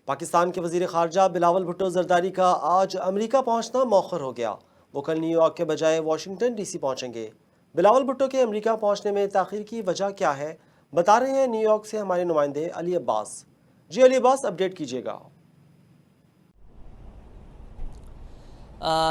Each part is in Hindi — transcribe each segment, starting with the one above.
पाकिस्तान के वजीर खारजा बिलावल भुट्टो जरदारी का आज अमेरिका पहुंचना मौखर हो गया। वो कल न्यूयॉर्क के बजाय वाशिंगटन डीसी पहुंचेंगे। बिलावल भुट्टो के अमेरिका पहुंचने में ताखीर की वजह क्या है, बता रहे हैं न्यूयॉर्क से हमारे नुमाइंदे अली अब्बास। जी अली अब्बास, अपडेट कीजिएगा।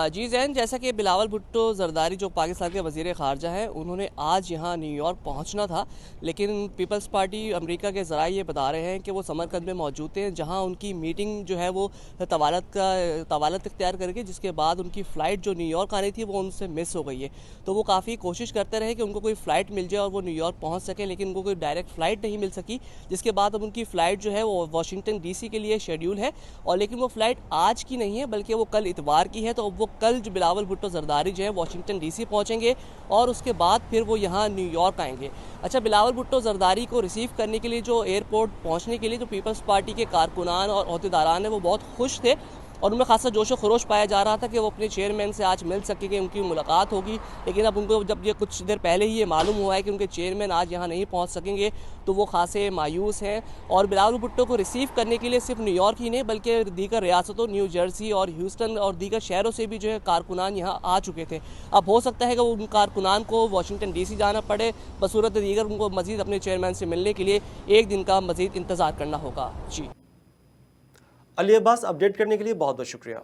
जी जैन, जैसा कि बिलावल भुट्टो जरदारी जो पाकिस्तान के वज़ीर ख़ारजा हैं, उन्होंने आज यहाँ न्यूयॉर्क पहुँचना था, लेकिन पीपल्स पार्टी अमेरिका के ज़राए ये बता रहे हैं कि वो समरकंद में मौजूद थे, जहाँ उनकी मीटिंग जो है वो तवालत इख्तियार करके, जिसके बाद उनकी फ़्लाइट जो न्यूयॉर्क आनी थी वो उनसे मिस हो गई है। तो वो काफ़ी कोशिश करते रहे कि उनको कोई फ़्लाइट मिल जाए और वो न्यूयॉर्क पहुँच सकें, लेकिन उनको कोई डायरेक्ट फ़्लाइट नहीं मिल सकी, जिसके बाद अब उनकी फ़्लाइट जो है वो वाशिंगटन DC के लिए शेड्यूल है। और लेकिन वो फ़्लाइट आज की नहीं है, बल्कि वो कल इतवार की है। तो वो कल जो बिलावल भुट्टो जरदारी जो है वाशिंगटन DC पहुंचेंगे और उसके बाद फिर वो यहाँ न्यूयॉर्क आएंगे। अच्छा, बिलावल भुट्टो जरदारी को रिसीव करने के लिए जो एयरपोर्ट पहुंचने के लिए जो पीपल्स पार्टी के कारकुनान और अहदेदारान हैं वो बहुत खुश थे और उनमें खासा जोश व खरोश पाया जा रहा था कि वो अपने चेयरमैन से आज मिल सकेंगे, उनकी मुलाकात होगी। लेकिन अब उनको जब ये कुछ देर पहले ही ये मालूम हुआ है कि उनके चेयरमैन आज यहाँ नहीं पहुँच सकेंगे, तो वो खासे मायूस हैं। और बिलावल भुट्टो को रिसीव करने के लिए सिर्फ न्यूयॉर्क ही नहीं बल्कि दीगर रियासतों न्यू जर्सी और ह्यूस्टन और दीगर शहरों से भी जो है कारकुनान यहाँ आ चुके थे। अब हो सकता है कि उन कारकुनान को वाशिंगटन DC जाना पड़े, बसूरत दीगर उनको मज़ीद अपने चेयरमैन से मिलने के लिए एक दिन का मज़ीद इंतज़ार करना होगा। जी अली अब्बास, अपडेट करने के लिए बहुत बहुत शुक्रिया।